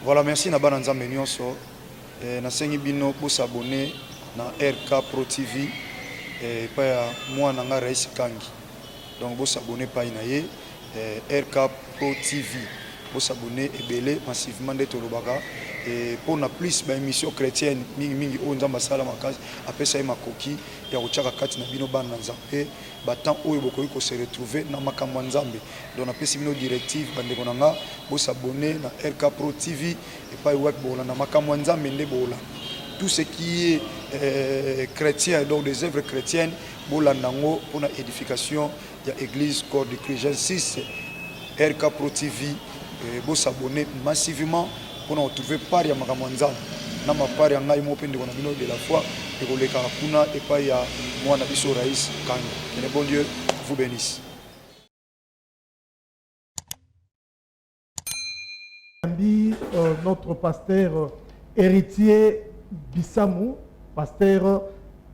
Voilà, merci Nabana Nzambe Nyonso. Nasengi bino pour s'abonner na RK Pro TV et pas moi nanga Rais Kangi. Donc vous s'abonner pas inaye RK Pro TV. Vous s'abonner et belé massivement de Tolobaka et pour na plus ba émission chrétienne mingi o nzamba sala makazi apesa e makoki ya kochaka kati na bino bana Nzambe batant oyo bokoyi ko se retrouver na makambo Nzambe. Donc na pesi bino directive bande konanga vous s'abonner na RK Pro TV et pas web bola na makambo Nzambe nde bola. Tout ce qui est chrétien, donc des œuvres chrétiennes, pour la édification de l'église Corps de Christ. J'insiste, RK Pro TV, vous s'abonner massivement pour nous retrouver par ya Makamanzam. Na ma par ya ngai mo pende kona bino de la foi et ko leka kuna et pas ya moi na biso Rais Kangi. Que le bon Dieu vous bénisse. Notre pasteur héritier Bissamou, pasteur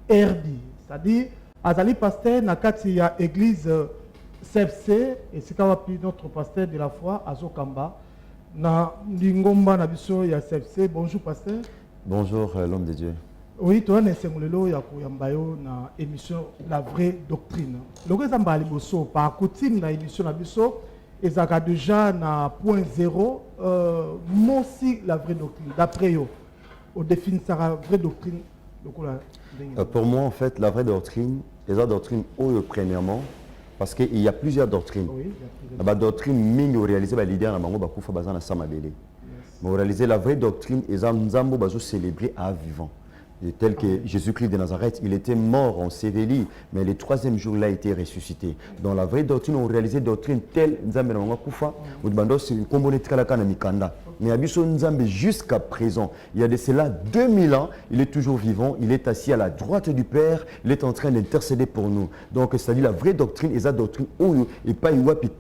Herbi, c'est-à-dire Azali pasteur nakati ya église CFC et c'est notre pasteur de la foi Azokamba na Lingomba na biso ya CFC. Bonjour pasteur. Bonjour l'homme de Dieu. Oui, toi na sengolelo ya koyambayo na émission La vraie doctrine. Logo zambali boso par coutume na émission na biso ezaka déjà na point 0 mosi la vraie doctrine d'après yo. On définit la vraie doctrine. Pour moi, en fait, la vraie doctrine, les autres doctrines, premièrement, parce qu'il y a plusieurs doctrines. Oui, la doctrine, mingi réalisée par l'idée de Mango Bakoufa Bazana Samabele. Mais réaliser la vraie doctrine, ils ont célébré à vivant. Tel que Jésus-Christ de Nazareth, il était mort en Sévélie, mais le troisième jour, il a été ressuscité. Dans la vraie doctrine, on réalisait doctrine telle, mais Abisso Nzambe jusqu'à présent, il y a de cela 2000 ans, il est toujours vivant, il est assis à la droite du Père, il est en train d'intercéder pour nous. Donc, c'est-à-dire la vraie doctrine, et la doctrine, et pas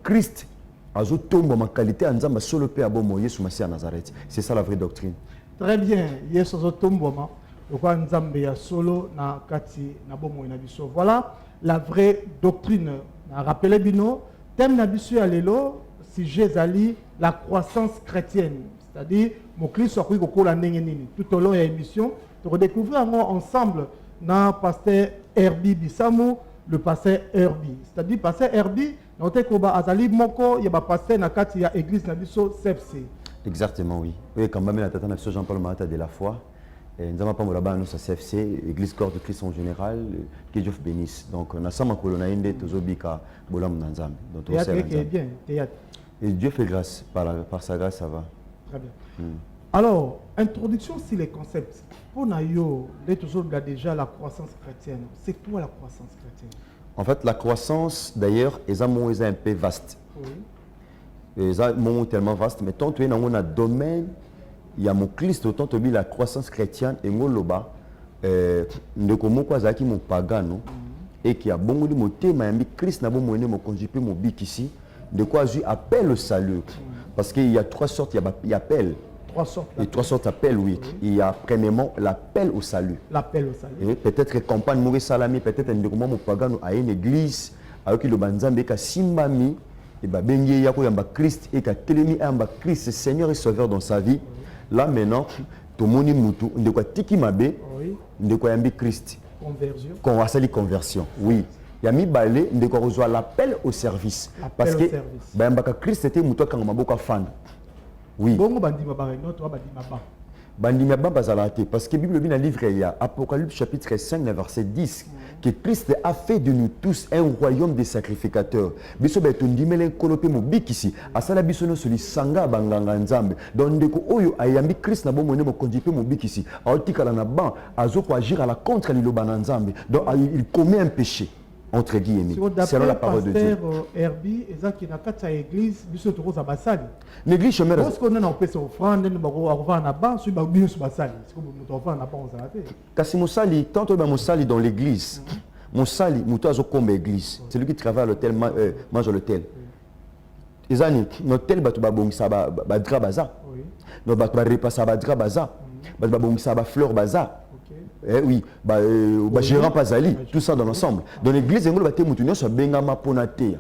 Christ, ma qualité, Nzamba solo Père Abomo, Yesu Massia à Nazareth. C'est ça la vraie doctrine. Très bien, Yesu Zotomboma. Solo na kati na bomo na biso. Voilà la vraie doctrine. Rappelez bino, thème na biso ya lelo, sujet zali la croissance chrétienne. C'est-à-dire mon Christ soit kokola ndenge nini. Tout au long de l'émission, tu redécouvrir ensemble na pasteur Herbi Bissamou, le pasteur Herbi. C'est-à-dire pasteur Herbi, noté koba azali moko ya ba pasteur na kati ya église na biso CFC. Exactement, oui. Oui, quand même la tata na Jean-Paul Marata de la foi. Nous avons pas nous à CFC, Église Corps de Christ en général, que Dieu bénisse. Donc, nous sommes en colonie, Tozobika, Bolam Nanzam. Et Dieu fait grâce, par sa grâce, ça va. Très bien. Alors, introduction sur les concepts. Pour nous, déjà la croissance chrétienne. C'est quoi la croissance chrétienne? En fait, la croissance, d'ailleurs, est un peu vaste. Oui. C'est un mot tellement vaste, mais tant que nous avons un domaine, il y a mon Christ autant que la croissance chrétienne et mon loba ne comme quoi zaki mon pagano et qui a bon mon thème mais Christ n'a bon moyen mon conjuguer mon bic ici de quoi je appelle au salut parce qu'il y a trois sortes il y a appel trois sortes d'appel oui il y a premièrement l'appel au salut et peut-être que campagne mauvais salami peut-être un comment mon pagano à une église alors que le banzambe ka simbami et ba bengue ya ko yamba Christ et ka telemi yamba Christ Seigneur et Sauveur dans sa vie. Là maintenant, tout le monde est de quoi tiki mabe, de quoi yambi Christ. Conversion. Conversion, oui. Yami balé de quoi reçoit l'appel au service. Parce que Christ était mouton quand on m'a fan. Oui. Bongo bandima bareno, toi bandima ba. Bandima ba bazalate parce que Bible dit dans le livre il y a Apocalypse chapitre 5 verset 10 que Christ a fait de nous tous un royaume de sacrificateurs. Biso beto ndimele kolope mo bikisi asala biso no soli sanga banganga nzambe donc ndeko oyo ayambi Christ na bomone mo kondipe mo bikisi aotikala na ban azoko agir à la contre liloba na nzambe donc il commet un péché entre guillemets selon la parole de Dieu. Herbi ezaki na kati ya église biso tokoza basali. L'église chemin parce qu'on a na pesa offrande ne bako akova na ban so ba biso basali siko moto offrande na ban ozalate. Kasi mosali tant to ba mosali dans l'église. Mosali moto azo komba église. C'est lui qui travaille à l'hôtel mange à l'hôtel. Ezani l'hôtel batu ba bongisa ba drap baza. Oui. No ba repassa ba drap baza. Ba bongisa ba fleur baza. Eh oui, gérant Pazali, tout ça dans l'ensemble. Dans l'église, il y a des gens qui sont bengama ponate.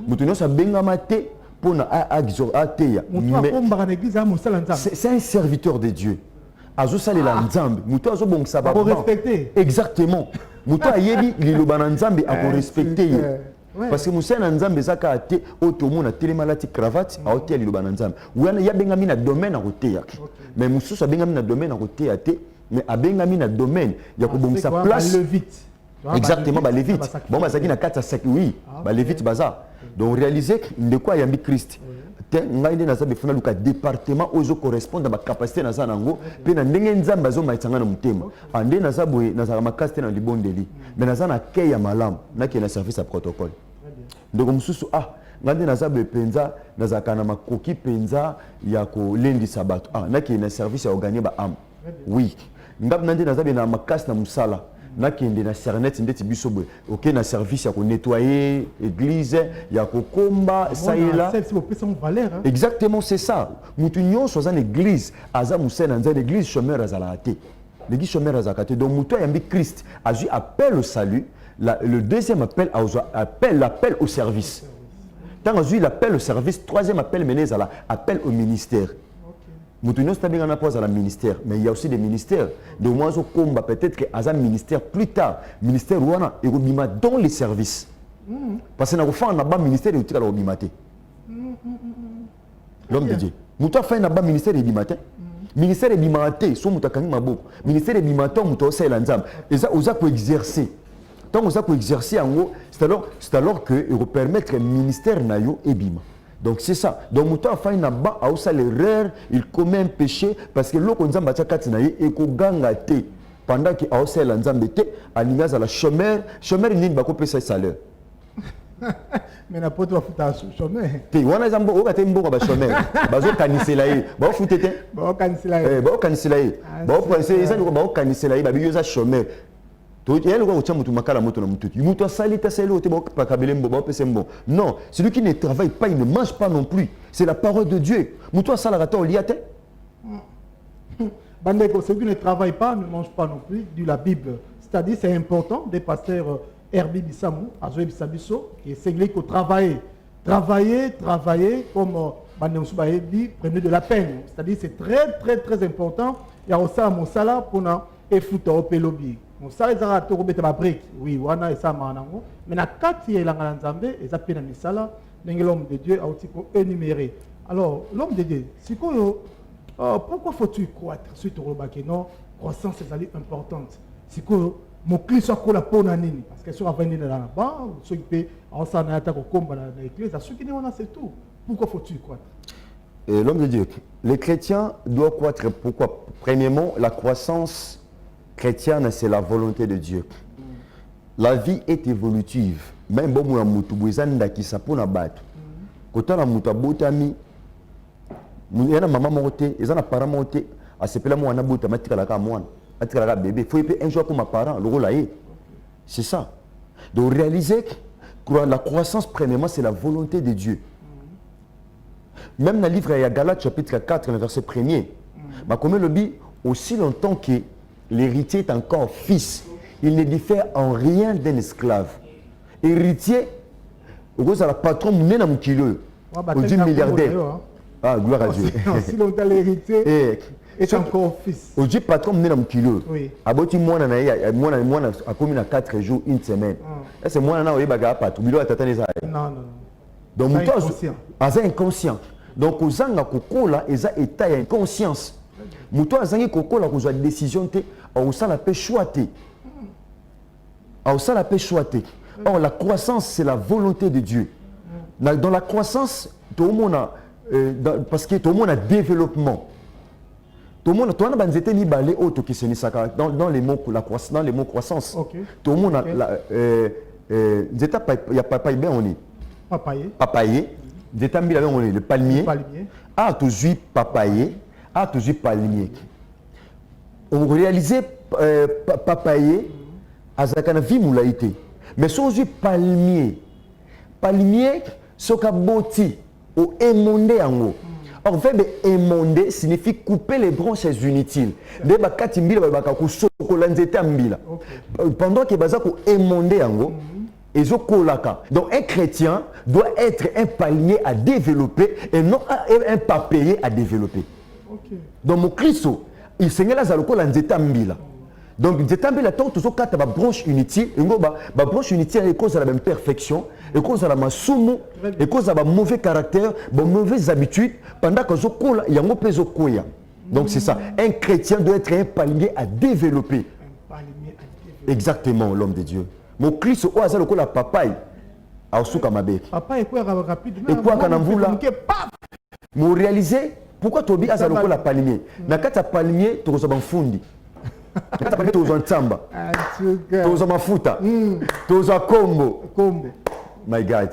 Moutounio sa bengama te pour ateya. C'est un serviteur de Dieu. Azo salela nzambe. Muto azo bon sababa. Pour respecter. Exactement. Muto ayebi liloba na nzambe a respecter. Parce que Moussa Nzambe zaka ate otomona telemalati cravate a ote liloba na nzambe. Wana ya benga na domaine a rotea. Mais Moussa a benga na domaine a rotea te, mais a benga na domaine ya ko bon sa place. Exactement, ba levite. Bon ba zaki na 4 à 5 oui, ba levite baza. Donc réaliser de quoi yambi Christ. Ngai na zabe funa luka département ozo correspondre ba capacité na za nango pe na ndenge nzambe zo maitsanga na mutema. Ande na za boye na za makasite na libondeli. Mais na za na kei ya malam na ke na service à protocole. Donc mususu ngande na za be penza na za kana makoki penza ya ko lendi sabato na ke na service ya organiser ba am. Oui. Ngab nande na za be na makasi na musala. Na kende na sernet ndeti biso boye OK na service ya ko nettoyer église ya ko komba saïla exactement c'est ça mutu nyonso za église aza musena nza église chômeur azala te l'église chômeur azala te donc mutu yambi Christ azu appel au salut le deuxième appel l'appel au service tant azu l'appel au service troisième appel mené à l'appel au ministère. Moutounion c'est bien à la ministère, mais il y a aussi des ministères. De moins au combat peut-être que un ministère plus tard, ministère ouana et robima dans les services. Parce que na on a pas ministère et outil à robimate. L'homme de Dieu. Moutoua fait na pas ministère et bimate. Ministère et bimate, so moutakani mabo. Ministère et bimate moutoua c'est l'anzam. Et ça osa pour exercer. Tant osa pour exercer en haut, c'est alors que il permettre ministère nayo et bima. Donc c'est ça. Donc Mouta fait une bas à ça l'erreur, il commet un péché parce que l'eau qu'on zamba tchakatinaye et qu'on gangate pendant qu'il a aussi l'anzambete à l'image à la chômeur il n'y a pas de salaire. Mais n'a pas de chômeur. Tu vois les ambo au gâteau mbo ba chômeur. Bazo kaniselaye. Ba futete. Ba kaniselaye. Ba kaniselaye. Ba penser ils ont ba kaniselaye ba biyoza chômeur. Non, celui qui ne travaille pas, il ne mange pas non plus. C'est la parole de Dieu. Celui qui ne travaille pas, ne mange pas non plus, dit la Bible. C'est-à-dire, c'est important, des pasteurs Herbi Bissamou, Azoé Bissabiso, qui est séglé qu'il travailler. Travailler, comme Bandemsouba dit, prenez de la peine. C'est-à-dire, c'est très, très, très important. Il y a aussi un monsala pour nous foutre au pélobi. Ça les a trouvé ma brique. Oui, wana et ça manango. Mais na kati et la nzambe et ça pena misala, l'homme de Dieu a aussi énuméré. Alors l'homme de Dieu, c'est quoi pourquoi faut-il croître suite au robaki non croissance c'est importante. C'est quoi mon clé soit quoi la ponanini parce que sur avenir dans la bas, ceux qui peut en ça na attaque au combat dans l'église, ceux qui on a c'est tout. Pourquoi faut-il croître? L'homme de Dieu, les chrétiens doivent croître. Pourquoi? Premièrement, la croissance chrétienne, c'est la volonté de Dieu. La vie est évolutive. Même si on a mutu bwezanda qui sapona batu. Quand on a mutu botami, il y a maman moté, il y a parents moté, à ce pela moi on a bota matika la kamwana, matika la bébé. Faut y un jour pour ma parent, le rôle est. C'est ça. Donc réaliser que la croissance premièrement c'est la volonté de Dieu. Même dans le livre de Galates chapitre 4 verset 1er, bah comme le dit aussi longtemps que l'héritier est encore fils, il ne diffère en rien d'un esclave. Héritier, vous avez le patron mené dans mon kilo, au 10 milliardaire. Ah, gloire à Dieu. Si longtemps l'héritier est encore fils. Au 10 patron mené dans mon kilo. Aboti moi a commis à 4 jours, une semaine. C'est moi qui ai bagarre patron. Non. Donc mon temps, inconscient. Donc aux anga kokola eza état ya inconscience. Muto azangi kokola kozwa décision te, au ça la paix choité. Au ça la paix choité. Or la croissance c'est la volonté de Dieu. Dans la croissance, tout le monde a parce que tout le monde a développement. Tout le monde, toi na banzete ni balé auto qui se nisaka dans les mots la croissance, dans les mots croissance. Tout le monde a zeta il y a papa bien on est. Papaye. Le palmier. Ah, toujours papaye. Ah, toujours palmier. On réalise papaye à Zakana Vimoulaïté. Mais si on dit palmier, c'est comme boti ou émondé en haut. Or, verbe émondé signifie couper les branches inutiles. Pendant que bazako émondé en haut, Donc un chrétien doit être un palmier à développer et non un papier à développer. Okay. Donc mon Christ, il s'engage à la nzeta mbila. Donc nzeta mbila tant que tu as branche unité, la branche unité est cause de la même perfection, est cause de la masumu, est cause de la mauvais caractère, de mauvaises habitudes, pendant que tu as il y a un peu de. Donc c'est ça. Un chrétien doit être un palmier à développer. Un palmier à développer. Exactement, l'homme de Dieu. Mon Christ, au hasard, la papaye, à Osuka Mabe. Papa est quoi rapidement? Et quoi, Kanamboula? Vous réalisez pourquoi tu as hasard la palmier? Dans le palmier, tu as un fundi. Tu as un tamba. Tu as un mafuta. Tu as un combo. My God.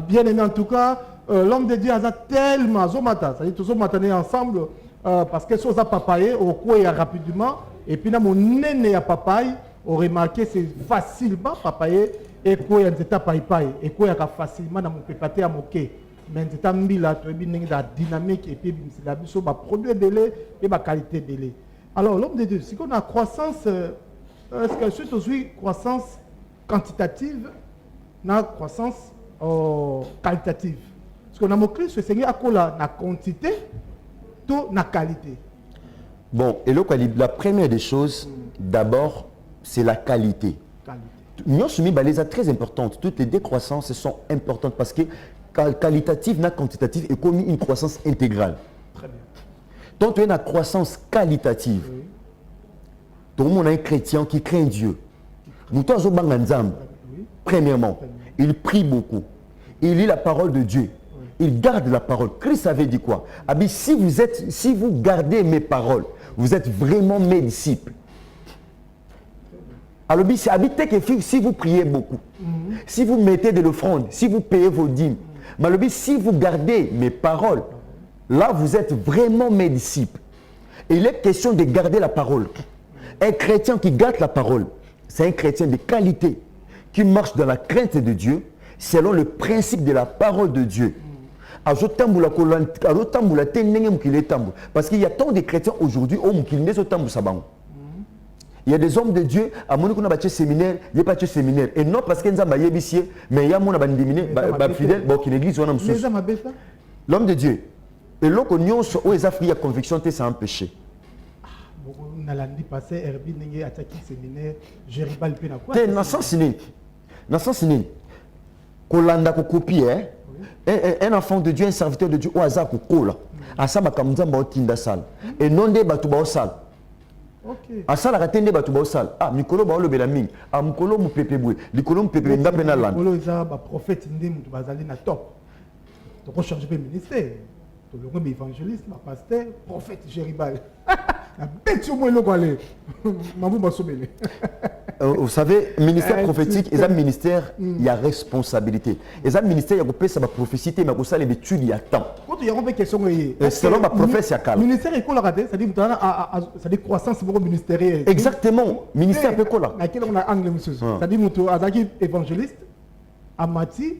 Bien aimé en tout cas, l'homme de Dieu a tellement zomata, c'est-à-dire tous matin ensemble parce que ça papaye au quoi rapidement et puis dans mon néné à papaye, on remarqué c'est facilement papaye et quoi en état papaye et quoi facilement dans mon pépaté à moquer. Mais c'est un mila tu es la dynamique et puis c'est la biso ba produit délai et ba qualité délai. Alors l'homme de Dieu, si on a croissance est-ce que c'est aussi croissance quantitative na croissance qualitative. Parce qu'on a montré ce Seigneur à la quantité, tout la qualité. Bon, et la première des choses, d'abord, c'est la qualité. Nous sommes très importantes. Toutes les décroissances sont importantes parce que qualitative et quantitative est comme une croissance intégrale. Très bien. Donc, tu as une croissance qualitative. Oui. Tout le monde est un chrétien qui craint Dieu. Nous sommes premièrement, il prie beaucoup. Il lit la parole de Dieu. Il garde la parole. Christ avait dit quoi? Si vous gardez mes paroles, vous êtes vraiment mes disciples. Alors, si vous priez beaucoup, si vous mettez de l'offrande, si vous payez vos dîmes, si vous gardez mes paroles, là, vous êtes vraiment mes disciples. Et il est question de garder la parole. Un chrétien qui garde la parole, c'est un chrétien de qualité, qui marche dans la crainte de Dieu, selon le principe de la parole de Dieu. Parce qu'il y a tant de chrétiens aujourd'hui il y a des hommes de Dieu à mon séminaire, il n'y a pas de séminaire. Et non parce qu'ils ont mais il y a mon fidèle qui l'église. L'homme de Dieu. Et l'homme où les Africains ont conviction que c'est un péché. Nalandi passé Herbie Nengue attaqué séminaire Jéribal Pena quoi? Dans le sens Kolanda ko copie un enfant de Dieu, un serviteur de Dieu au hasard ko kola. Asaba kamzamba otinda sal. Et non de batuba au sal. OK. Asala katende batuba au sal. Ah mikolo ba olobela mingi. Ah mukolo mu pepebwe. Likolo mu pepe ndape na land. Mikolo za ba prophète ndemu to bazali na top. To ko changer pe ministère. To le évangéliste, ma pasteur, prophète Jéribal. Vous savez, ministère prophétique, il y a un ministère, il y a responsabilité. Il y a un ministère, il y a une prophétie, mais il y a une étude, il y a temps. Quand il y a une question, selon ma prophétie, le ministère est quoi? C'est-à-dire croissance ministérielle. Exactement, ministère est quoi? Laquelle on a anglais, monsieur. C'est-à-dire que évangéliste, Amati,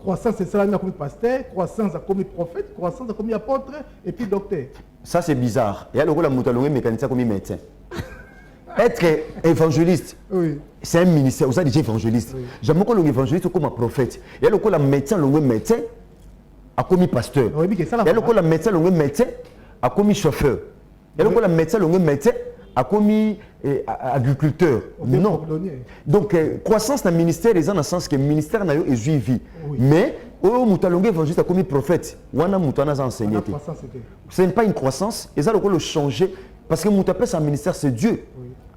croissance c'est ça comme pasteur, croissance comme prophète, croissance comme apôtre et puis docteur. Ça c'est bizarre. Il y a le rôle de mécanicien comme médecin. Être évangéliste, oui. C'est un ministère. Vous avez déjà évangéliste. Oui. J'aime beaucoup l'évangéliste comme un prophète. Il y a le rôle de médecin, le médecin a commis pasteur. Oui, il y a le rôle de médecin, le médecin a commis chauffeur. Il y a le rôle de médecin, le médecin a commis agriculteur. Non. Donc, croissance dans le ministère, les gens dans le sens que le ministère n'a eu vie. Mais, au Moutalongé évangéliste a commis prophète. Wana Moutana a enseigné. Ce n'est pas une croissance. Ils ont le changer. Parce que Moutapé, c'est un ministère, c'est Dieu.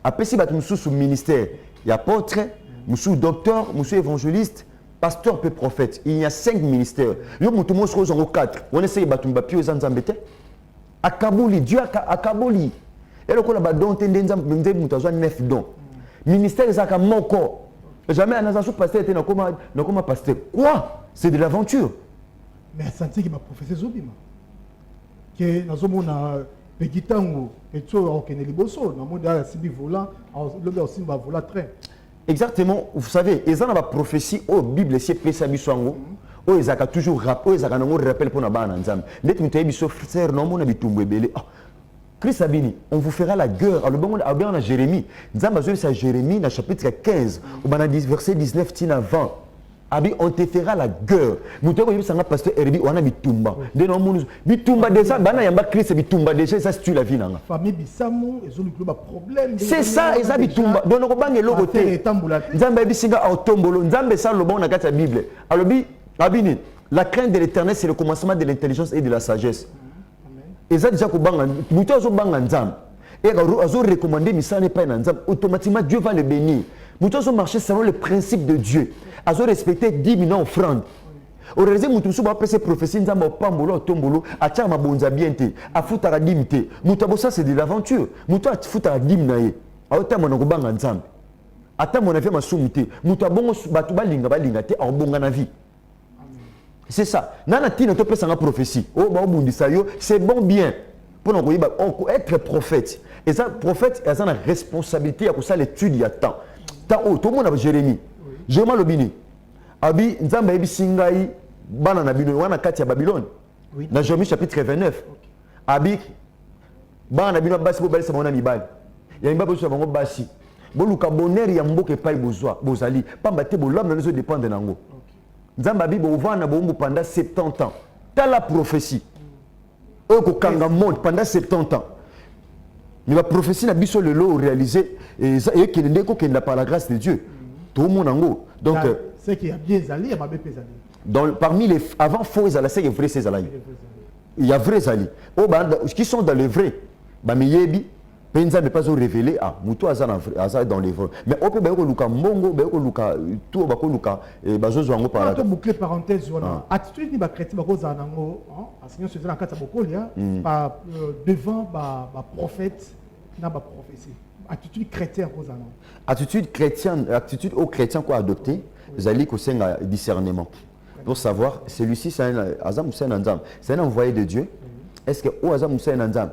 Après, si vous êtes sous ministère, il y a apôtre, monsieur docteur, monsieur évangéliste, pasteur, peu prophète. Il y a 5 ministères. Il y a 4. On essaie de battre papier aux Anzambete. À Kabouli, Dieu à Kabouli. Et le collègue don tendez à 9 dons. Ministère est à mon corps. Jamais un agent pasteur était dans comment pasteur. Quoi? C'est de l'aventure. Mais senti que ma prophétie Zobima. Que dans ce monde petit tango et tout au Keneliboso, dans le monde à Sibi volant, le aussi va voler train. Exactement. Vous savez, ils ont la prophétie au Bible c'est prêt Sabisango. Oh, ils ont toujours rappelé, ils ont rappel pour na bana nzam. Net mutaye biso frère non mon habitumwe belé. Christ Abini, on vous fera la guerre. Alors, bon, on a Jérémie. Nzamba c'est à Jérémie, dans chapitre 15, on a dit verset 19, tina 20. Abi, on te fera la guerre. Nous te voyons, c'est un pasteur Herbi, on a bitumba. Bitumba déjà, bana yamba Christ bitumba déjà, ça c'est la vie nanga. Famille Bissamo, ils ont eu un problème. C'est ça, ils ont bitumba. Donc on va ngelo côté. Nzamba bisinga autombolo, nzamba ça le bon na kata Bible. Alors bi, abini, la crainte de l'Éternel c'est le commencement de l'intelligence et de la sagesse. Et ça déjà ko banga, muto azo banga nzamba. Et azo recommander misa n'est pas nzamba, automatiquement Dieu va le bénir. Muto azo marcher selon le principe de Dieu. Azo respecter 10 000 offrandes. Au réalisé mutu so ba pese prophétie nzamba pambolo tombolo atia mabonza bienté afutara dimité. Mutu ça c'est de l'aventure. Mutu afutara dim nae. Aota monoko banga nzamba. Ata mon affaire masumité. Mutu bongo batu balinga te en bonga na vie. C'est ça. Nana tino to pesa nga prophétie. Oh ba obundisa yo, c'est bon bien. Pour nous être prophète. Et ça prophète a une responsabilité à ça l'étude il y a temps. Tant tout le monde a Jérémie. Jérémie lobini. Abi nzamba ebi singai bana na bino wana kati ya Babylone. Dans Jérémie chapitre 29. Abi bana na bino basi bo balisa mona mibali. Ya mibali so bango basi. Bo luka bonheur ya mboke pai bozali. Pamba te bo l'homme ne dépend de nango. Nzamba bi bo vana bo mbu pendant 70 ans. T'as la prophétie. Oko kanga monde pendant 70 ans. Mais la prophétie n'a biso le lot réalisé et qui n'est qu'au par la grâce de Dieu. Tout le monde en haut. Donc c'est qu'il y a bien zali, il y a bien zali. Parmi les avant faux ils allaient c'est vrai c'est zali. Il y a vrai zali. Oh qui sont dans le vrai. Ba meyebi penza ne pas révéler ah muto azana dans les vrais. Mais on peut ba ko luka mongo ba ko luka tout ba ko luka bazozo ngo par là. To boucler parenthèse wana. Attitude ni ba chrétien ba ko zana ngo enseignant se dans kata bokolia par devant ba prophète na ba prophétie. Attitude chrétienne ko zana. Attitude chrétienne, attitude aux chrétiens quoi adopter, vous allez que c'est un discernement. Pour savoir celui-ci c'est un azam c'est un anzam, c'est un envoyé de Dieu. Est-ce que au azam c'est un anzam?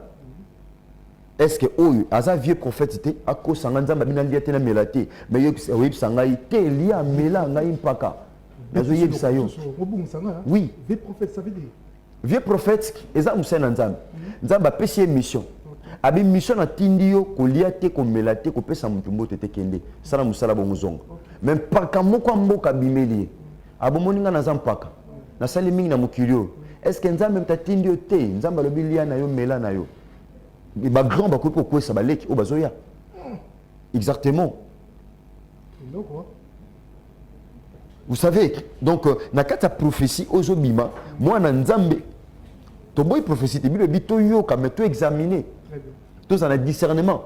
Est-ce que au azam vieux prophète à cause de anzam babina liate na melate, mais oui sangai te lia mela ngai mpaka. Nazo yebisa yo. Oui, vieux prophète ça veut dire. Vieux prophète azam c'est un anzam. Nzamba pesi mission. Abi mission na tindio ko liate ko melate ko pesa mutu mbote te kende. Sala musala bo muzonga. Même paka moko mboka bimeli. Abo moninga na zampaka. Na sali mingi na mukilio. Est-ce que nzambe mtatindio te nzamba lobilia na yo mela na yo. Ba grand ba ko ko sa baleki o bazoya. Exactement. Vous savez donc na kata prophétie ozobima moi na nzambe to boy prophétie te bi to yo ka me to examiner. Tous en a discernement.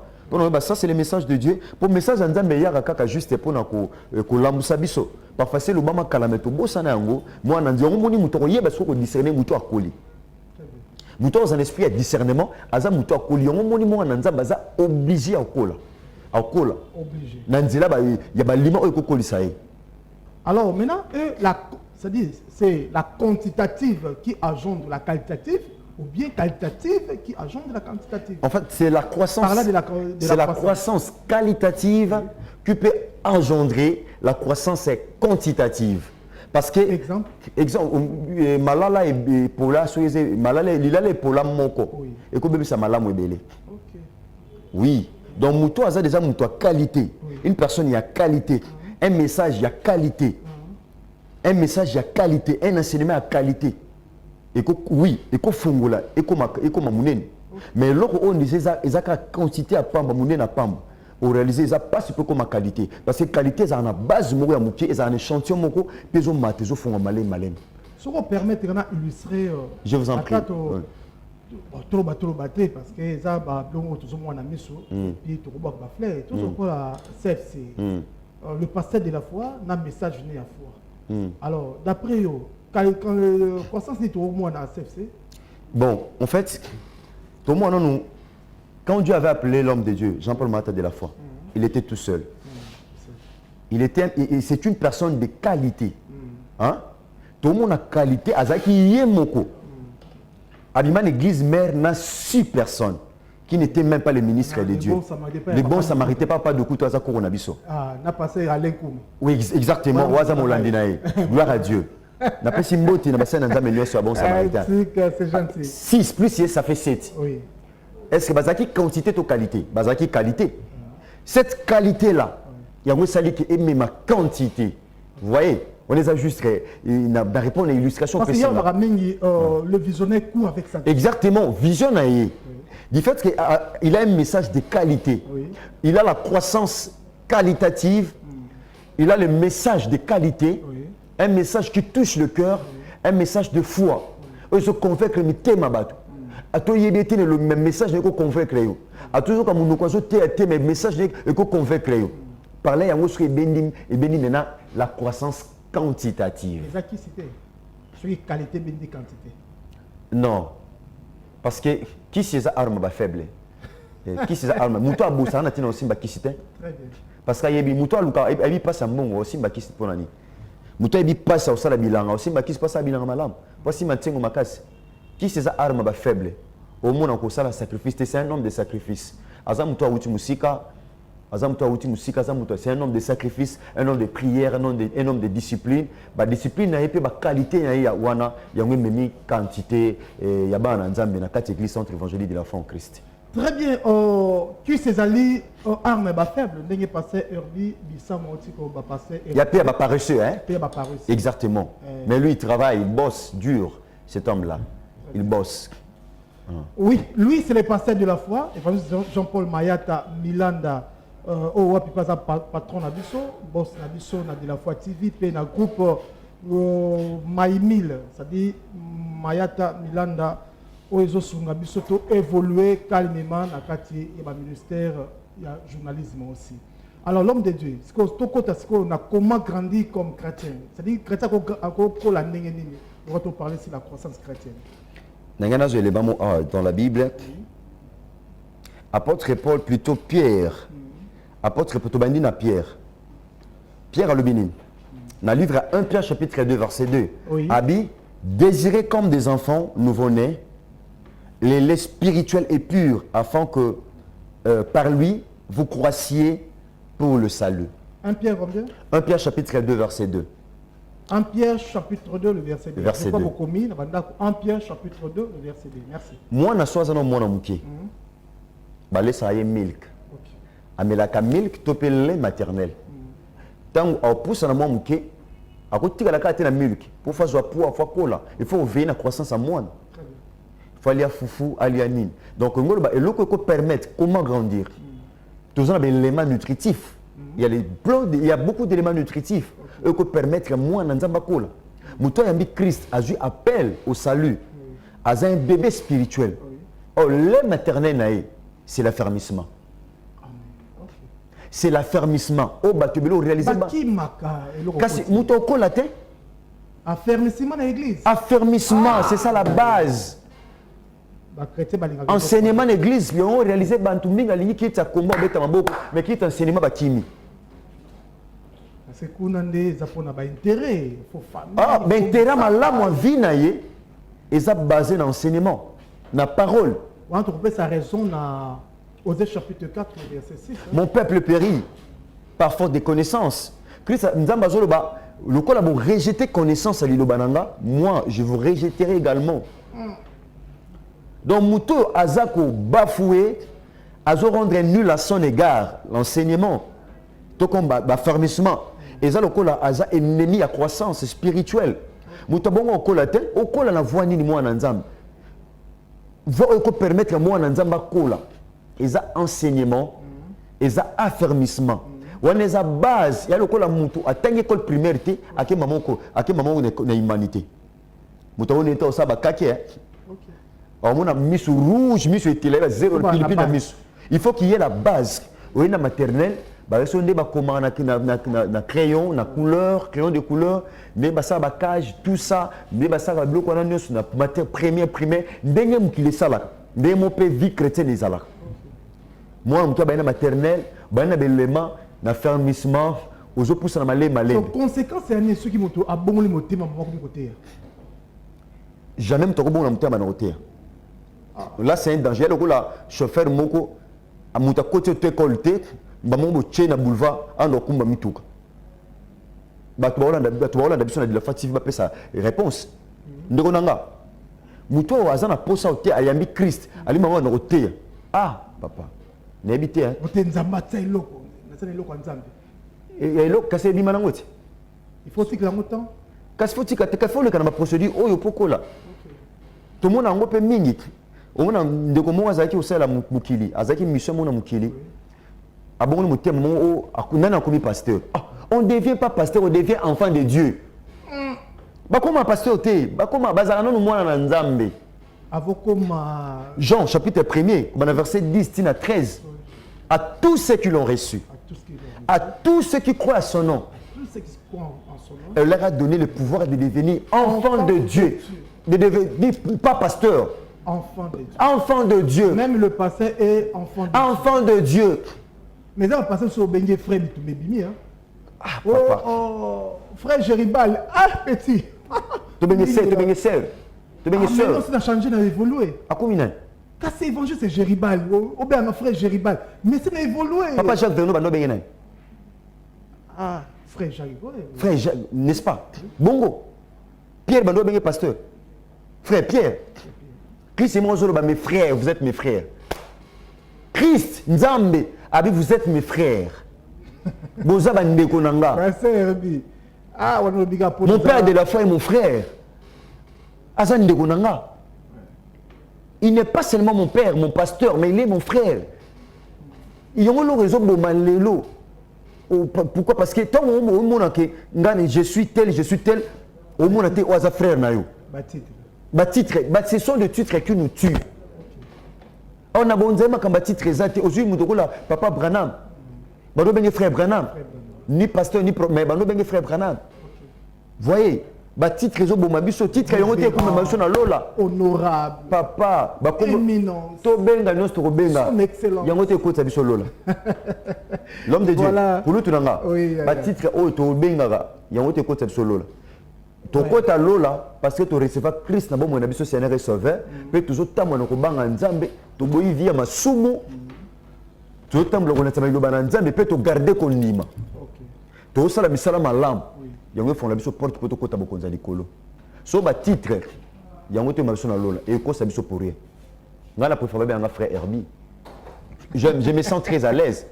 Ça c'est le message de Dieu. Pour le message de Dieu, il juste pour que biso. Parfois c'est le moment kalameto bosana yango. Moi nandi on moni muto yeba soko discerner muto akoli. Muto dans un esprit de discernement, aza muto akoli on moni mo nanda baza obligé akola. Akola. Obligé. Nandila ba ya ba lima o kokolisa ye. Alors maintenant c'est la quantitative qui engendre la qualitative. Ou bien qualitative qui engendre la quantitative. En fait, c'est la croissance. C'est la croissance qualitative qui peut engendrer la croissance quantitative. Parce que exemple malala et pola soyez malala lila et pola moko. Et comme ça malamu ebele. Oui. Donc muto a déjà muto qualité. Une personne il y a qualité. Un message il y a qualité. Un message il y a qualité. Un enseignement a qualité. Oui, et qu'on fongola, et qu'on mamounène. Mais lorsqu'on on disait ça, ils ont quantité à pamba, mounène à pamba. Au réaliser, ils n'ont pas super comme qualité. Parce que qualité, ils ont une base, ils ont un échantillon, ils ont un ils ont un malin. Ce qu'on permet d'illustrer. Je vous en prie. Trop batté parce que ils ont toujours moins à miso, puis tout le monde va fleur, tout ce qu'on a CFC. Le pasteur de la foi n'a message venu à foi. Alors, d'après eux, quand croissance dit tout le monde à CFC. Bon, en fait, tout le monde, quand Dieu avait appelé l'homme de Dieu, Jean-Paul Martin de la foi, il était tout seul. C'est une personne de qualité. Hein? Tout le monde a qualité. Azaki Yemoko. Abima l'église mère n'a 6 personnes qui n'étaient même pas les ministres de Dieu. Les bons samaritains, pas de couteau à Coronabiso. Ah, n'a passé à l'encoum. Oui, exactement. Gloire à Dieu. N'a pas si moti, n'a pas si un bon samaritain. C'est gentil. 6 plus 6, ça fait 7. Oui. est-ce que bazaki quantité ou qualité? Bazaki qualité. Cette qualité-là, il y a un sali qui aime ma quantité. Vous voyez, on les a juste répondre à l'illustration. Parce qu'il y a le visionnaire court avec ça. Exactement, visionnaire. Du fait qu'il a un message de qualité. Oui. Il a la croissance qualitative. Il a le message de qualité. Oui. Un message qui touche le cœur. Un message de foi. Il se convainc que le thème abattu. A tout y est le même message n'est qu'on convaincre. A toujours comme nous croisons thème message n'est qu'on convaincre. Parler en ce et béni la croissance quantitative. Mais qui c'était? Sur qualité béni quantité. Non. Parce que qui c'est ça arme faible? Qui c'est ça arme? Mouto a bossé, on a aussi qui c'était? Très bien. Parce qu'il y a Mouto a Luka, il passe un bon aussi qui c'est pour l'année. Mouto a passe au sala bilan aussi qui se passe à bilan malam. Voici matin au makas. Qui c'est ça arme faible? Au monde on ça la sacrifice, c'est un homme de sacrifice. Azam Mouto a outi musika. C'est un homme de sacrifice, un homme de prière, un homme de discipline. La discipline, il y a la qualité, il y a une quantité, il y a une église centre évangélique de la foi en Christ. Très bien. Qui c'est ali arme faible? N'est passé Herbi, Bissam, va passer. Il y a pas de paresseux, hein? Exactement. Mais lui, il travaille, il bosse dur, cet homme-là. Il bosse. Oui, lui, c'est le pasteur de la foi. Jean-Paul Mayata, Milanda. Oh, puis pas patron Nabiso, boss Nabiso, na de la foi TV, puis na groupe Maïmil, c'est-à-dire Mayata Milanda, où ils ont Nabiso évolué calmement dans le ministère du journalisme aussi. Alors l'homme de Dieu, on a comment grandir comme chrétien, c'est-à-dire chrétien qu'on la n'engagé, on va te parler sur la croissance chrétienne. Dans la Bible, apôtre Paul, plutôt Pierre. Apôtre Potobandi na Pierre. Pierre à l'Obinin. Dans le livre 1 Pierre chapitre 2 verset 2. Oui. Abi, désirez comme des enfants nouveau-nés, les laits spirituels et purs, afin que par lui vous croissiez pour le salut. 1 Pierre combien? 1 Pierre chapitre 2 verset 2. 1 Pierre chapitre 2 le verset 2. Verset 2. 1 Pierre chapitre 2 le verset 2. Merci. Moi na soazano mwana muke. Balé ça y milk. Amelaka milk topel lait maternel. Tant au pousse na moi muke, à côté de la carte na milk, pour faire joie pour avoir cola, il faut veiller la croissance à moi. Il faut aller à foufou, aller à nine. Donc on va et le que permettre comment grandir. Tous les éléments nutritifs. Il y a beaucoup d'éléments nutritifs qui permettre moi na nzamba cola. Muto yambi Christ a eu appel au salut, à un bébé spirituel. Oh lait maternel c'est l'affermissement. C'est l'affermissement. Oh, batubelo réalisé. Affermissement dans l'église. Affermissement, c'est ça la base. Enseignement d'église, ils ont réalisé Bantuming, qui est à combat, mais qui est enseignement Bakimi. C'est qu'on a des intérêts. Ah, mais intérêt, là, moi, vie, ils sont basés dans l'enseignement, dans la parole. On trouve sa raison dans Osée chapitre 4, verset 6. Mon peuple périt par faute de connaissances. Christ nous a le col a rejeté connaissance à l'Ilobananga. Moi, je vous rejetterai également. Donc, Mouto Azako bafoué, Azo rendre nul à son égard l'enseignement, tout comme l'affermissement. Et ça, le col a ennemi à croissance spirituelle. Mouto bon au col a la voix ni moi nanzam. Va permettre moi nanzam kola. Et ça enseignement, et ça affermissement. On est à base, il y a le col à Moutou, à tant école primaire, à quel moment on a humanité. Moutou on est au sabat kaké. On a mis sur rouge, mis sur télé, zéro il faut qu'il y ait la base. On est maternelle, on a crayon, na couleur, crayon de couleur, mais ça va cage, tout ça, mais ça va bloquer on a matière première, dernier qui est ça là, dernier mot vie chrétienne les ala. Moi, je suis maternelle, je suis l'élément d'affermissement, je suis poussé dans ma lait. Donc, conséquence, c'est ceux qui m'ont abonné le thème à mon côté. Jamais je suis bon dans mon côté. Là, c'est un danger. Le chauffeur moko a mon côté de colté, je suis dans le boulevard, en okumba mituka. Tu vas d'habitude de la fatigue, tu sa réponse. Ndonanga. Muto azana posa au thé, ayambi Christ, ali maman dans le thé. Ah, papa. N'habitez, hein. Il faut aussi que la montant. Qu'est-ce qu'il faut le canal procédure oh yopoko là. Tout le monde a un peu mingi. On a de comment azaki au sel à mukili, azaki mission mon mukili. Abon mo tem mo nana komi pasteur. On devient pas pasteur, on devient enfant de Dieu. Ba comment pasteur té, ba comment bazarano no mwana na nzambe. Jean chapitre 1er, dans le verset 10 à 13. À tous ceux qui l'ont reçu, à tous ceux qui croient à son nom, elle leur a donné le pouvoir de devenir enfants de Dieu, de devenir pas pasteur, enfant de Dieu. Même le pasteur est enfant de Dieu. Mais là, on passe sur Bengue frère Bitoumébimi. Ah, papa. Frère Géribal, petit. Tu bengue sœur. Mais on a changé, on a évolué. À combien? Quand c'est évangile, c'est Géribal. Ou bien mon frère Géribal. Mais c'est évolué. Papa Jacques Vernon, bah non, ben ah, frère Jacques. Frère Jacques, n'est-ce pas? Bongo. Pierre, bah non, ben pasteur. Frère Pierre. Christ et moi, mes frères, vous êtes mes frères. Christ, Nzambe, Abi, vous êtes mes frères. Boza Bandeko Nanga. Mon père de la foi est mon frère. Azan Ndeko Nanga. Il n'est pas seulement mon père, mon pasteur, mais il est mon frère. Il y a un réseau de Malélo. Pourquoi? Parce que tant que je suis tel, au monde a été oisa frère nayo. Ce sont des titres qui nous tuent. On a besoin de titres exacts. Aujourd'hui, nous avons papa Branham. Nous avons frère Branham. Ni pasteur, ni mais nous avons frère Branham. Voyez. Titre réseau bomabiso titre yango te comme mabiso na lola honorable papa éminence to benga nyos to benga son excellence yango te ko biso lola l'homme de Dieu pour nous tunanga titre o to benga yango te ko biso lola to kota lola parce que to recevoir Christ na bomo na biso Seigneur et Sauveur pe toujours tamwa na ko banga nzambe to boyi via masumu to tambla ko na tsama lo bana nzambe pe to garder ko ndima to sala misala malam yango font la biso porte pour kota bokonza likolo so ba titre yango te mabiso na lola et ko sa biso pour rien ngala préfère bien un frère Herbie je me sens très à l'aise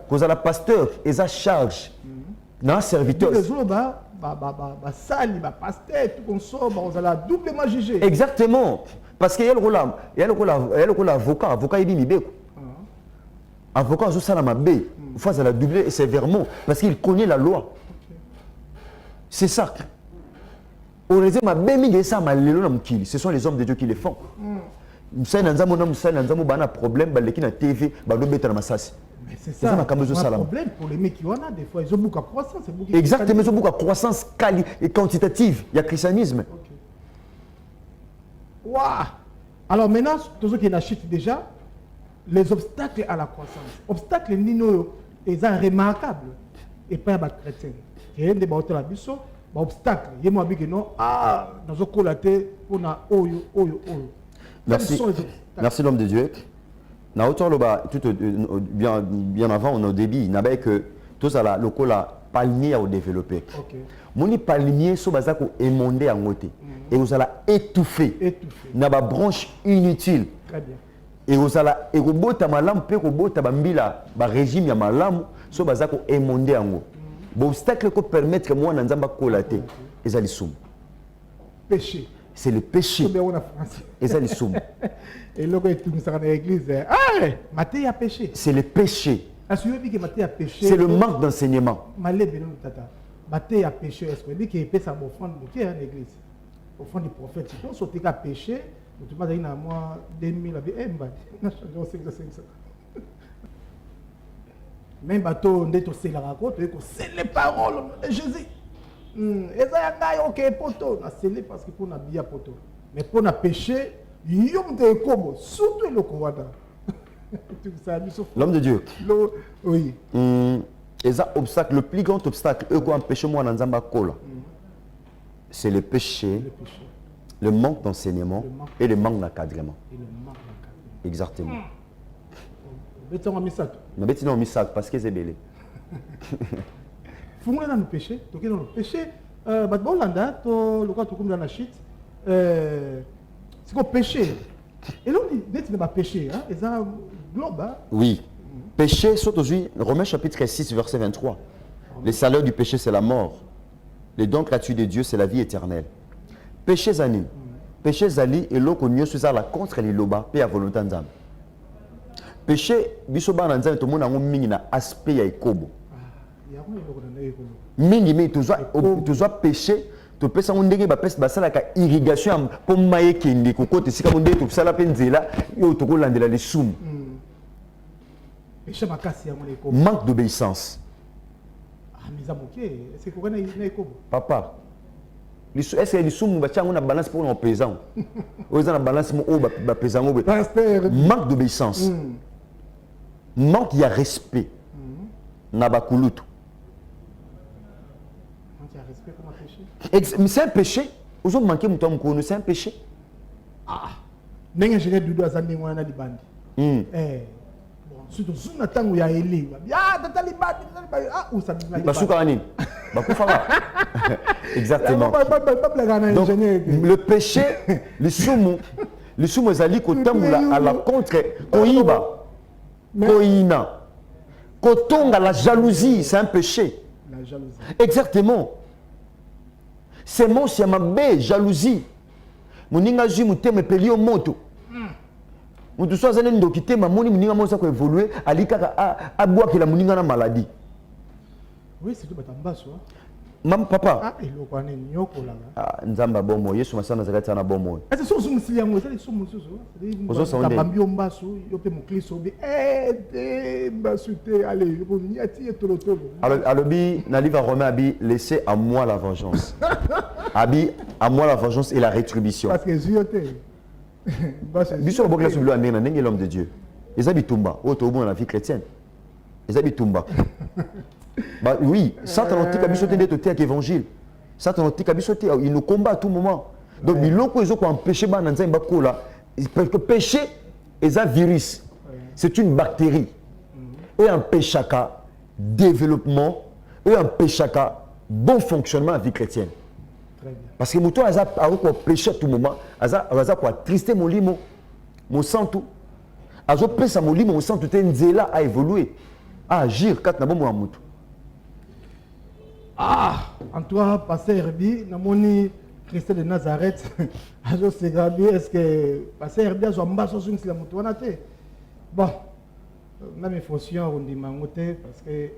cause à la pasteur et sa charge na serviteur sali ba pasteur tout comme ça on a doublement jugé exactement parce que il y a le rôle avocat il dit mibeko avocat zo sala mabe fois à la doubler sévèrement parce qu'il connaît la loi. C'est ça. Ce sont les hommes de Dieu qui le font. Mais c'est ça. Un problème pour les mecs qui ont des fois, ils ont beaucoup de croissance. Exactement, ils ont beaucoup de croissance et quantitative. Il y a christianisme. Wow. Alors maintenant, tous ceux qui ont chute déjà, les obstacles à la croissance. Obstacles, ils sont remarquables. Et pas les chrétiens. Il y a des obstacles. Il y a des obstacles. Merci l'homme de Dieu. Bien avant, on a au début, il n'y avait que tout ça, le palmier à développer. Mon palmier, c'est ça qu'on émondé en côté. Et vous allez étouffer. N'a pas branche inutile. Très bien. Et vous allez éroboter malam, pe robota bambila, ba régime ya malam, so ça qu'on émondé en côté. L'obstacle qui permettre moi d'en collater, c'est le soum. Péché. C'est le péché. Et c'est le soum. Et là, tu me dans l'église. Ah, Mathé a péché. C'est le péché. C'est le manque d'enseignement. Mathé a péché. Est-ce que dit qu'il peut s'en offrande de l'église? Au fond du prophète, si on sautait qu'à péché, tu vas dire à moi 2000 même bateau, on est aussi la raconte, c'est les paroles de Jésus. Et ça y a ok poto, on a scellé parce que pour n'habiller poto. Mais pour n'a péché, yom de kobo, surtout le kowada. L'homme de Dieu. Oui. Et ça obstacle, le plus grand obstacle, eux qui empêchent moi dans Zamba Kola, c'est le péché, le manque d'enseignement et le manque d'encadrement. Exactement. Mais non, parce que c'est belé. Faut dans le péché, dans le péché, le cas tout comme dans la chute, c'est quoi péché? Et là, on dit, tu n'as pas péché, hein? Et ça, globe, hein? Oui. Péché, saute aujourd'hui, Romains chapitre 6, verset 23. Le salaire du péché, c'est la mort. Le don gratuit de Dieu, c'est la vie éternelle. Péché zani. Péché zali, et l'eau qu'on y a la contre les loba, et à volonté d'âme. Péché, bisoba nanzan, tout le monde a un aspect à ekobo. Mingi, mais tu dois péché. Tu peux savoir que tu as une irrigation pour mailler qui est côté si comme tu as la penzela yo to ko landela les soum. Manque d'obéissance. Ah mais ça moqué, c'est quoi na eko? Papa. Est-ce que les soum ba tianga na balance pour un paysan? Ou ils ont la balance mo ba paysan. Manque d'obéissance. Manque de respect. Na ba kulutu. C'est un péché. Vous avez manqué mon temps, c'est un péché. Ah, n'est-ce pas que je suis un peu de surtout si on attend où il y a Eli. Exactement. Donc, le péché, le soumou ezali kotambola à la contre koyiba koyina kotonga la jalousie, c'est un péché. La jalousie. Exactement. C'est mon si ma bé jalousie. Moninga ju muteme peli o moto. Mutu so azane ndo kitema moni moninga mosa ko évoluer alika a boire que la moninga na maladie. Oui, c'est tout batambaso. Mam papa. Ah, elo kwa ne nyoko la. Ah, nzamba bomo, Yesu masana zakati na bomo. Est-ce que somo sili yango, c'est somo soso. Ozo bambio mbaso, yo pe mokliso be mbasute allez, yo niati etolotolo. Alobi na livre Romain abi laissez à moi la vengeance. Abi à moi la vengeance et la rétribution. Parce que zioté. Biso bokla sur le na ndenge l'homme de Dieu. Ezabi tumba, auto bon la vie chrétienne. Ezabi tumba. Bah oui, Satan antique a bisoté d'être avec l'évangile. Satan antique a bisoté, il nous combat à tout moment. Donc, il faut empêcher parce que péché est un virus. C'est une bactérie. Et un péché développement, et un péché bon fonctionnement de la vie chrétienne. Parce que mouton a péché à tout moment, a triste mon limo, mon sang tout. A péché mon limo, mon sang tout est là à évoluer, à agir quand on a bon mouton. Ah, en toi, pasteur Herbi, namoni Christ de Nazareth, ajo segabi, est-ce que pasteur Herbi a zomba sur une sila mutuana te? Bon, même fonction on dit mangote parce que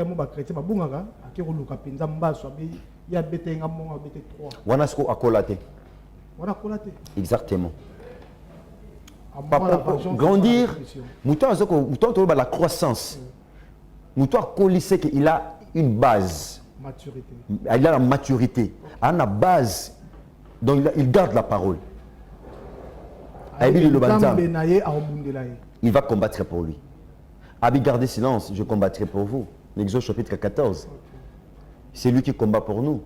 mo ba chrétien ba bungaka, akiro luka pinza mbaso abi ya bete ngamo bete 3. Wana sko akolate. Wana kolate. Exactement. Papa, grandir, mouton to ba la croissance. Mouton kolissé qu'il a une base. Maturité. Il a la maturité. À la base, donc il garde la parole. Il va combattre pour lui. Abi gardez silence, je combattrai pour vous. L'Exode chapitre 14. C'est lui qui combat pour nous.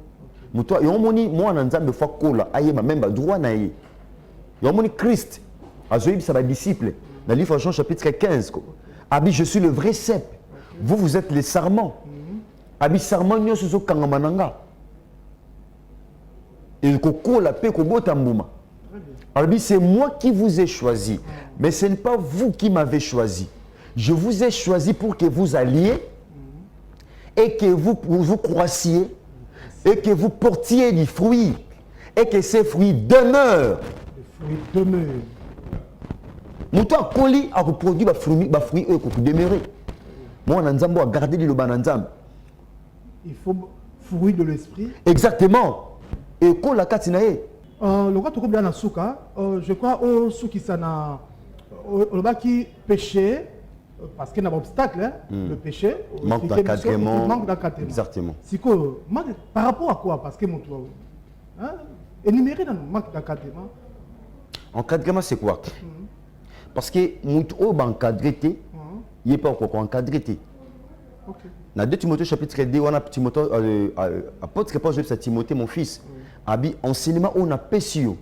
Moi, je fois kola, même droit naïe. Yomoni Christ, azoïb ça va disciple. Dans le livre Jean chapitre 15. Abi je suis le vrai cep. Vous êtes les sarments. Abi sarment nyoso so kangamananga. Et koko la paix kobo tambuma. Abi c'est moi qui vous ai choisi, mais ce n'est pas vous qui m'avez choisi. Je vous ai choisi pour que vous alliez et que vous croissiez et que vous portiez des fruits et que ces fruits demeurent. Les fruits demeurent. Mouton koli a reproduit ba fruits eux ko demeurer. Moi nanzambo a gardé le bananzam. Il faut fruit de l'esprit. Exactement. Et quand la katinae. Le roi Toko Biana Souka, je crois au Souki Sana, le bas qui péché, parce qu'il y a un obstacle, hein, le péché. Manque d'encadrement. Manque d'encadrement. Exactement. C'est quoi? Par rapport à quoi? Parce que mon toit. Hein? Énumérer dans le manque d'encadrement. Encadrement, c'est quoi? Parce que mon toit est encadré, il n'est pas encore encadré. Dans 2 Timothée chapitre 2, on a Timothée, apôtre Paul à Timothée, mon fils, abi enseignement on a pécio.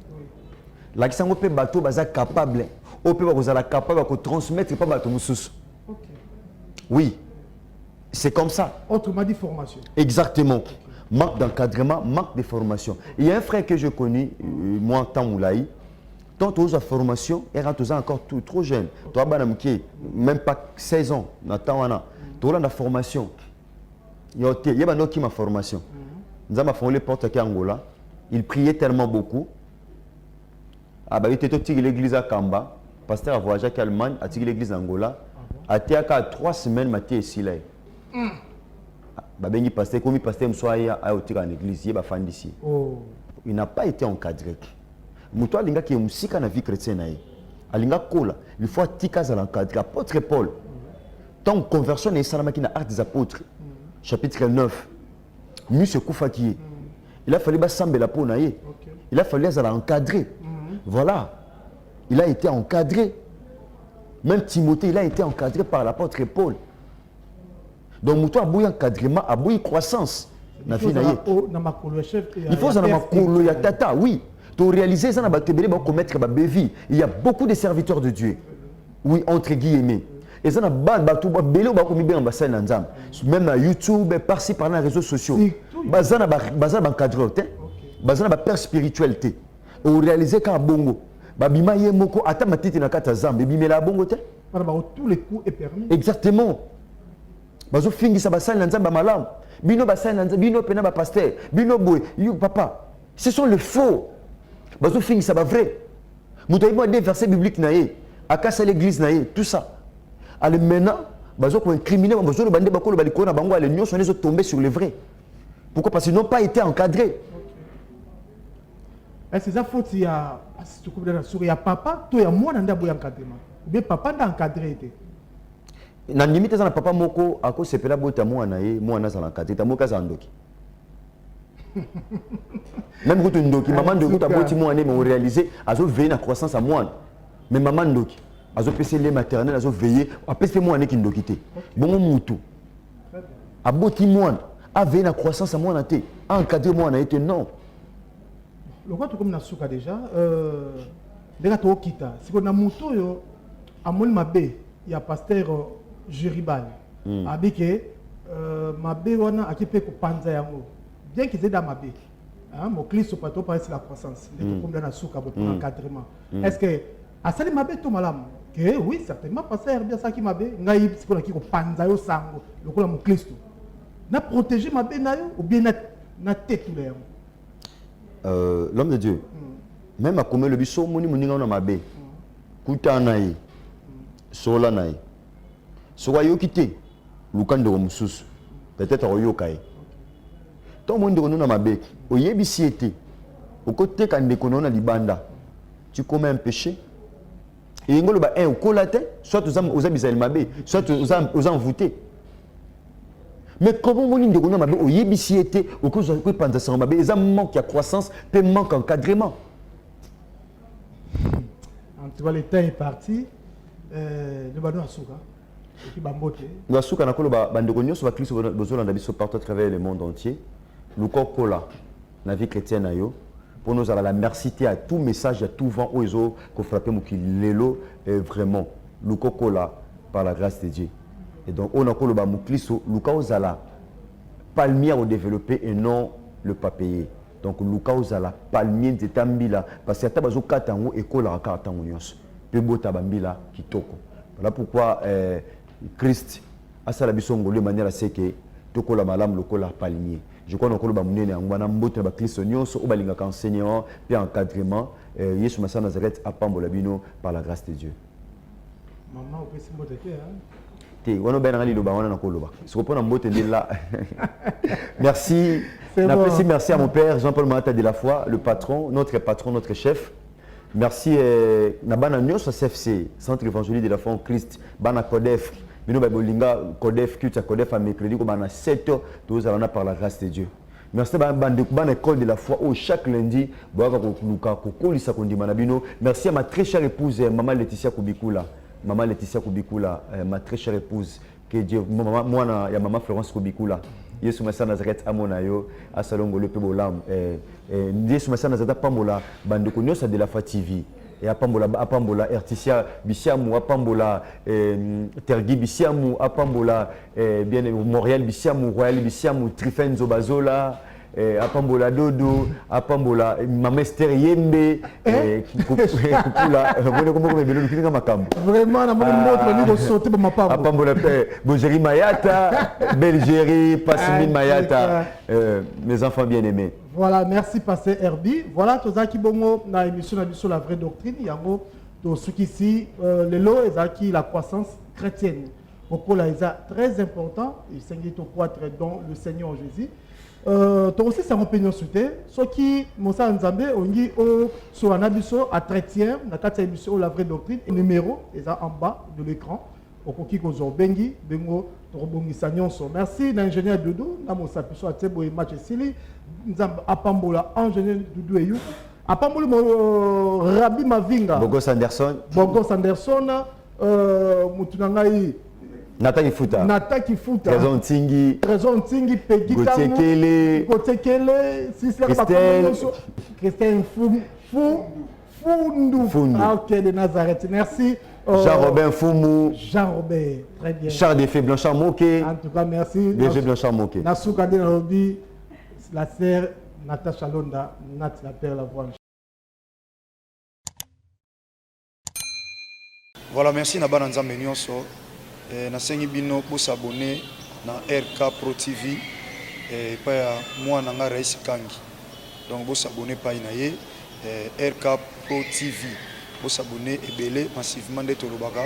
La question on peut bateau baza capable, on peut vous capable de transmettre pas bateau mususu. Oui, c'est comme ça. Autrement dit formation. Exactement. Manque d'encadrement, manque de formation. Il y a un frère que je connais, moi, Tamoulaï. tant que la formation, et quand encore trop jeune, toi, même pas 16 ans, tu as la formation. Il y a qui ma formation. Nous avons fait les portes à Angola. Il priait tellement beaucoup. Il était à l'église à Kamba. Pasteur a voyagé à Allemagne, à l'église d'Angola. À 3 semaines, Mathieu est ici. Il pasteur, comme il pasteur, il a été en église, il a fait ici. Il n'a pas été encadré. Moutoua linga qui est musique dans la vie chrétienne. Il faut tika l'encadrer. Apôtre Paul, tant conversion est salama qui n'a art des apôtres. Chapitre 9. Monsieur Koufaki. Il a fallu bassambe la peau naïe. Il a fallu l'encadrer. Voilà. Il a été encadré. Même Timothée, il a été encadré par l'apôtre Paul. Donc Moutoua a bouilli encadrement, a bouilli croissance. Il faut que tata, oui. Pour réaliser ça, il y a beaucoup de serviteurs de Dieu. Oui, entre guillemets. Et ça, même à YouTube, par-ci, par-là, les réseaux sociaux. Bazan a encadré, bazan a père spiritualité. Pour réaliser qu'à Bongo, babima yemoko, ata matiti na kata zambe, bimela bongo te. Tous les coups est permis. Exactement. Bazo fingi sa basal na nzamba malam. Bino basal na nzamba, bino pena ba pasteur, bino boy, papa. Ce sont les faux. Bazo fingi ça va vrai. Moutaïmo des versets bibliques naé, akasa l'église naé, tout ça. Alors maintenant, bazo ko incriminer, bazo le bandé bakolo baliko na bango les nions sont les autres tombés sur le vrai. Pourquoi? Parce qu'ils n'ont pas été encadrés. Est-ce que ça faut il y a papa, toi il y a moi dans le encadrement. Mais papa n'a encadré. Na limite ça na papa moko ako sepela bota moi naé, moi na za encadré, ta moka za ndoki. Même quand ndoki maman ndoki ta boti moi né mais on réaliser azo veiller na croissance à moi. Mais maman ndoki azo pese les maternels azo veiller après c'est moi né qui ndoki té. Bon mutu. A boti moi a veiller na croissance à moi na té. Encadrer moi na été non. Le quoi comme na suka déjà déjà to kita. Si on a mutu yo amol mabe ya pasteur Jéribal. Abike mabe wana akipe ko panza yango. Bien qu'ils aient dans ma bête, mon client sur plateau paraît la croissance. Comme dans la souka pour l'encadrement. Est-ce que à ça ma bête tout malam? Que oui certainement parce que bien ça qui m'a bête. Ngaïb c'est pour qui ko panza yo sango. Le coup mon client n'a protégé ma bête na yo ou bien na tête tout l'air. L'homme de Dieu. Même à comme le biso moni moninga na ma bête. Kuta naï. Sola naï. Soyo kité. Lukando mususu. Peut-être oyo kai. Tout le monde est dans ma bec. Au yébisiété, au côté quand on a libanda, tu commets un péché. Et il y a un colaté, soit aux amis mabé, soit aux envoûtés. Mais comment on est dans ma bec au yébisiété, au cause de pendant ça mabé, ils ont manque de croissance, puis manque d'encadrement. En tout cas, le temps est parti. Le ballon à souka. Et puis bambote. Le souka na koloba bandegonyo sur la crise besoin d'habiter partout à travers le monde entier. Nous kola la vie chrétienne ayo pour nous avoir la mercité à tout message à tout vent aux eaux qu'on frappe qui l'élo vraiment nous kola par la grâce de Dieu et donc on a koloba mukliso luka ozala palmier au développer et non le pas payer donc luka ozala palmier de tambila parce que tabazo katango et kola katango nyos pe bota bambila kitoko voilà pourquoi Christ a sala bisongo de manière à ce que tokola malam lokola palmier. Je crois que nous avons un peu de Christ, un enseignant, puis encadrement. Yesu Massa Nazareth a Pambolabino par la grâce de Dieu. Maman, vous pouvez merci. Merci à mon père Jean-Paul Mahata de la Foi, le patron, notre chef. Merci à Nyos CFC, Centre évangélique de la Foi en Christ, Bana Kodef. Bino Babolinga, Kodef, Kuta Kodef à mercredi, comme à 7 h, tous allons par la grâce de Dieu. Merci à la école de la foi où chaque lundi, merci à ma très chère épouse, Maman Laetitia Kubikula. Maman Laetitia Kubikula, ma très chère épouse, que Dieu, moi, il y a Maman Florence Kubikula. Yesu Massa Nazareth Amonayo, à Salongo le Pebolam. Yesu Massa Nazareth Pambola, Bandeko Nyosa de la Foi TV. Et apambola Erticia Bisiamu apambola Tergi Bisiamu apambola bien Montréal Bisiamu Royal Bisiamu Trifenzo Bazola apambola dodo, apambola mama Esther Yembe, kupula, vraiment na moni moto ni sauter ba mapambo. Apambola Bojeri Mayata, Belgérie, Passimine Mayata, mes enfants bien-aimés. Voilà, merci Pasteur Herbie. Voilà, tozaki bongo na émission na biso la vraie doctrine. Yango to ce ici le lot ezaki la croissance chrétienne. Pourquoi là est très important, il s'engage au poitre dans le Seigneur Jésus. To aussi ça opinion souté, ce qui Moussa Nzambe ongi au sur un abisso à chrétien, na kati émission la vraie doctrine, numéro est en bas de l'écran. Okoki kozo bengi bengo torobongisa nyonso. Merci l'ingénieur Doudou, na Moussa Piso atebo e match sili. Nzambe apambola ingénieur Doudou eyu. Apambola mo Rabbi Mavinga. Bogos Anderson. Bogos Anderson mutunangai Nataki Futa. Nataki Futa. Trésor Ntingi. Trésor Ntingi Peggy Gotekele. Gotekele. Christelle Fundu. Ah, ok, de Nazareth. Merci. Jean-Robin Foumou. Jean-Robin, très bien. Charles Defé Blanchard Moké. En tout cas, merci. DG Blanchard Moké. Nasuka de Nairobi, la sœur Natacha Londa, Nat la Père la voix. Voilà, merci Nabana Nzambe nyonso. Nasengi bino pour s'abonner na RK Pro TV et pas moi nanga Rais Kangi. Donc vous s'abonner pas inaye RK Pro TV. Vous s'abonner et belé massivement de Tolobaka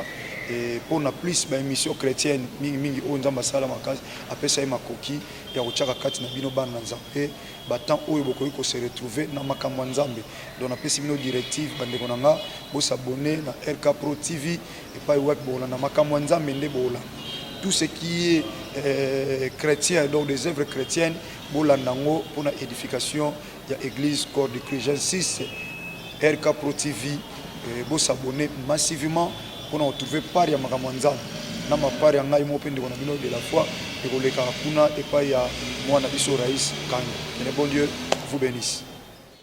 et pour na plus ba émission chrétienne mingi o nzamba sala makazi apesa ma koki ya kochaka kati na bino bana nzambe batant oyo bokoki ko se retrouver na makambo nzambe. Donc na pesi bino directive bande konanga vous s'abonner na RK Pro TV et pas web bola na makambo nzambe nde bola. Tout ce qui est chrétien, donc des œuvres chrétiennes, bola nango pour la édification de l'église corps de Christ. J'insiste, RK Pro TV vous s'abonner massivement pour nous retrouver par ya makamwanza na mapari ya ngai mo pende kona bino de la foi et koleka kuna et pas ya mwana biso Rais Kangi. Que le bon Dieu vous bénisse.